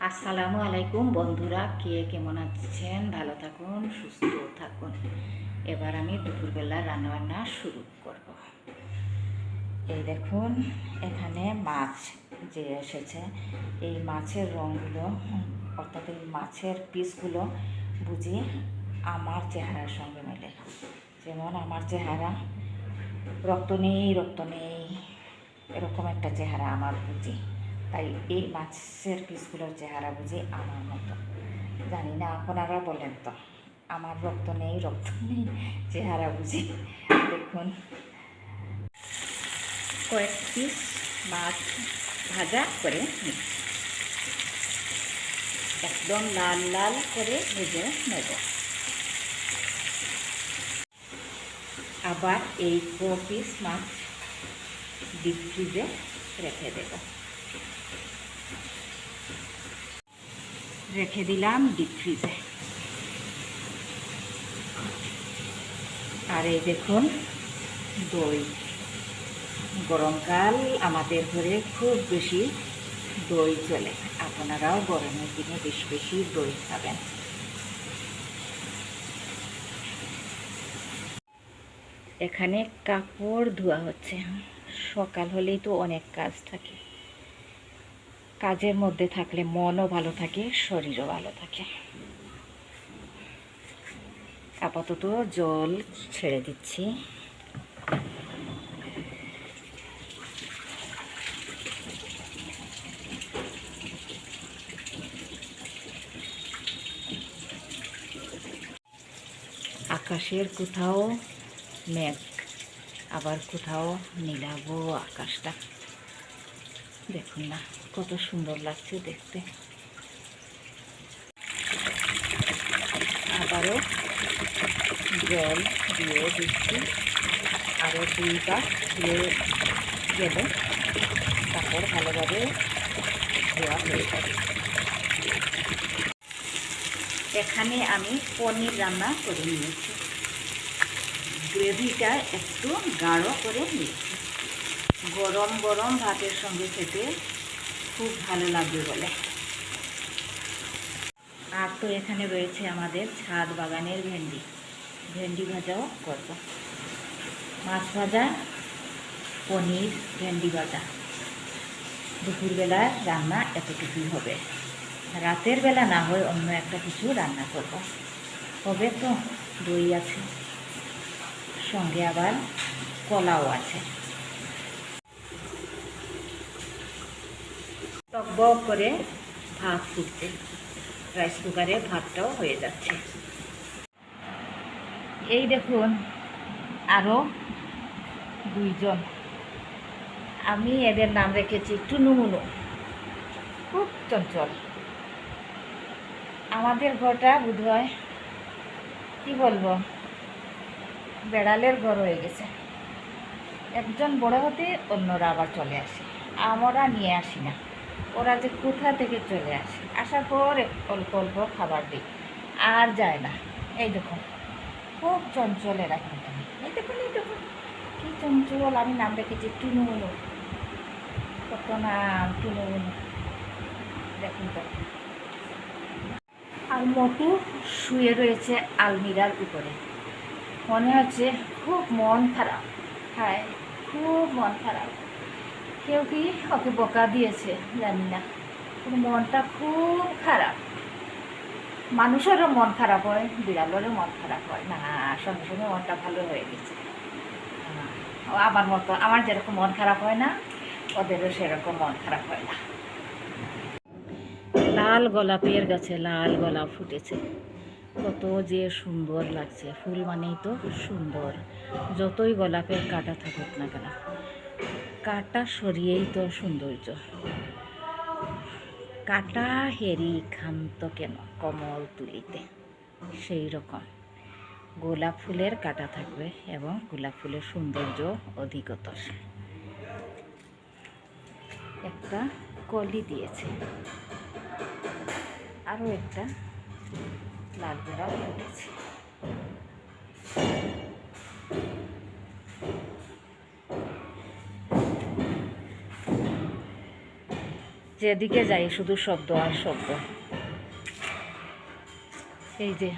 আসসালামু আলাইকুম বন্ধুরা, কে কেমন আছেন? ভালো থাকুন, সুস্থ থাকুন। এবার আমি দুপুরবেলা রান্নাবান্না শুরু করব। এই দেখুন, এখানে মাছ যে এসেছে, এই মাছের রঙগুলো অর্থাৎ এই মাছের পিসগুলো বুঝি আমার চেহারার সঙ্গে মেলে। যেমন আমার চেহারা রক্ত নেই এরকম একটা চেহারা আমার বুঝি, তাই এই মাছের পিসগুলোর চেহারা বুঝি আমার মতো। জানি না আপনারা বলেন তো, আমার রক্ত নেই চেহারা বুঝি। দেখুন, কয়েক পিস মাছ ভাজা করে নিচ্ছি, একদম লাল লাল করে ভেজে নেব। আবার এই পিস মাছ ডিপ ফ্রিজে রেখে দিলাম ডিপ ফ্রিজে। আর এই দেখুন দই, গরমকাল আমাদের ঘরে খুব বেশি দই চলে, আপনারাও গরমের দিনে বেশি বেশি দই খাবেন। এখানে কাপড় ধোয়া হচ্ছে, সকাল হলেই তো অনেক কাজ থাকে, কাজের মধ্যে থাকলে মনও ভালো থাকে, শরীরও ভালো থাকে। আপাতত জল ছেড়ে দিচ্ছি। আকাশের কোথাও মেঘ, আবার কোথাও নীলাভ আকাশটা। দেখুন না কত সুন্দর লাগছে দেখতে। আবারও জল দিয়ে দিচ্ছি, আরও 2 কাপ দিয়ে গেলে কাপড় ভালোভাবে ধোয়া হয়ে যাবে। এখানে আমি পনির রান্না করে নিয়েছি, গ্রেভিটা একটু গাঢ় করে নিয়েছি। গরম গরম ভাতের সঙ্গে খেতে খুব ভালো লাগবে বলে। আর তো এখানে রয়েছে আমাদের ছাদ বাগানের ভেন্ডি ভাজাও করব। মাছ ভাজা, পনির, ভেন্ডি ভাজা, দুপুরবেলার রান্না এতটুকুই হবে। রাতের বেলা না হয় অন্য একটা কিছু রান্না করব। হবে তো, দই আছে, সঙ্গে আবার কলাও আছে। টকবক করে ভাত ফুটছে, রাইস কুকারে ভাতটাও হয়ে যাচ্ছে। এই দেখুন আরও 2 জন, আমি এদের নাম রেখেছি টুনুমুনু। খুব চঞ্চল। আমাদের ঘরটা বোধহয় কি বলবো, বেড়ালের ঘর হয়ে গেছে। একজন বড় হতে অন্যরা আবার চলে আসে, আমরা নিয়ে আসি না। ওরা যে কোথা থেকে চলে আসে, আসার পর অল্প অল্প খাবার দিই, আর যায় না। এই দেখুন খুব চঞ্চল এরা, কিন্তু এই দেখুন কি চঞ্চল। আমি নাম রেখেছি টুনুমুনু, কত নাম টুনুমুনু। দেখুন তো। আর মোটু শুয়ে রয়েছে আলমিরার উপরে, মনে হচ্ছে খুব মন খারাপ। হ্যাঁ, খুব মন খারাপ। কেউ কি ওকে বকা দিয়েছে জানি না, কিন্তু মনটা খুব খারাপ। মানুষেরও মন খারাপ হয়, বিড়ালেরও মন খারাপ হয় না, সঙ্গে সঙ্গে মনটা ভালো হয়ে গেছে। আমার মতো, আমার যেরকম মন খারাপ হয় না, ওদেরও সেরকম মন খারাপ হয় না। লাল গোলাপের গাছে লাল গোলাপ ফুটেছে, কত যে সুন্দর লাগছে। ফুল মানেই তো সুন্দর, যতই গোলাপের কাঁটা থাকুক না কেন, কাঁটা সরিয়েই তো সৌন্দর্য। কাঁটা হেরি ক্ষান্ত কেন কমল তুলিতে, সেই রকম গোলাপ ফুলের কাঁটা থাকবে এবং গোলাপ ফুলের সৌন্দর্য অধিকতর। একটা কলি দিয়েছে, আরও একটা লাল গোলাপ ফুটেছে। যেদিকে যাই শুধু শব্দ আর শব্দ। এই যে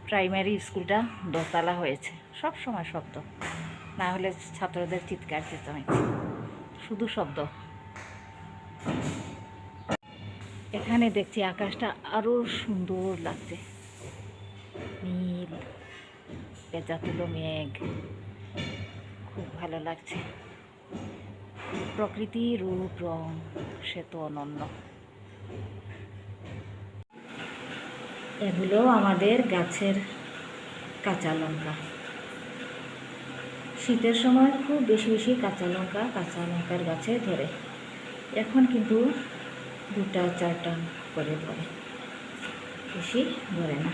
প্রাইমারি স্কুলটা দোতলা হয়েছে, সব সময় শব্দ, না হলে ছাত্রদের চিৎকার চেঁচামেচি, শুধু শব্দ। এখানে দেখছি আকাশটা আরো সুন্দর লাগছে, নীল পেঁচা তুলো মেঘ, খুব ভালো লাগছে। প্রকৃতির রূপ রং সে তো অনন্য। এগুলো আমাদের গাছের কাঁচা লঙ্কা। শীতের সময় খুব বেশি বেশি কাঁচা লঙ্কার গাছে ধরে। এখন কিন্তু 2-4টা করে ধরে, বেশি ধরে না,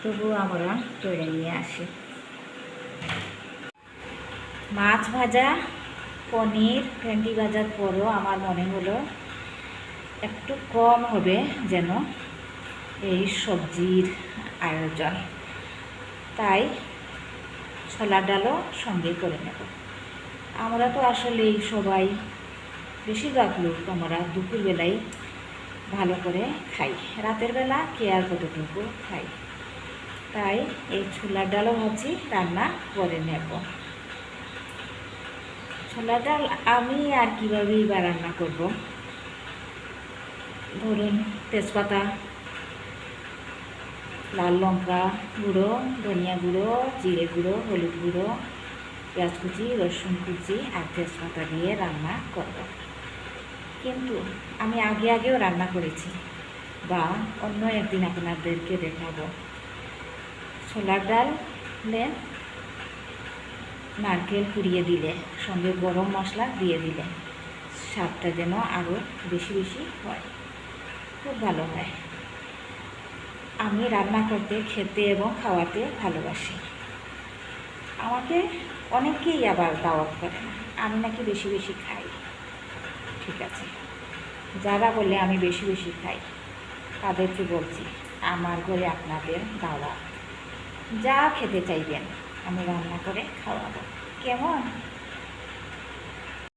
তবুও আমরা তুলে নিয়ে আসি। মাছ ভাজা, পনির, ভেন্ডি ভাজার পরও আমার মনে হলো একটু কম হবে যেন এই সবজির আয়োজন, তাই ছোলার ডালও সঙ্গে করে নেব। আমরা তো আসলে সবাই, বেশিরভাগ লোক আমরা দুপুরবেলায় ভালো করে খাই, রাতের বেলা কে আর কতটুকু খাই, তাই এই ছোলার ডালও ভাবছি রান্না করে নেব। ছোলার ডাল আমি আর কীভাবেই বা রান্না করব, ধরুন তেজপাতা, লাল লঙ্কা গুঁড়ো, ধনিয়া গুঁড়ো, জিরে গুঁড়ো, হলুদ গুঁড়ো, পেঁয়াজ কুচি, রসুন কুচি আর তেজপাতা দিয়ে রান্না করব। কিন্তু আমি আগেও রান্না করেছি, বা অন্য একদিন আপনাদেরকে দেখাবো। ছোলার ডালে নারকেল কুড়িয়ে দিলে, সঙ্গে গরম মশলা দিয়ে দিলে স্বাদটা যেন আরও বেশি বেশি হয়, খুব ভালো হয়। আমি রান্না করতে, খেতে এবং খাওয়াতে ভালোবাসি। আমাকে অনেকেই আবার দাওয়াত করে না, আমি নাকি বেশি বেশি খাই। ঠিক আছে, যারা বলে আমি বেশি বেশি খাই তাদেরকে বলছি আমার ঘরে আপনাদের দাওয়াত, যা খেতে চাইবেন আমি রান্না করে খাওয়াবো, কেমন?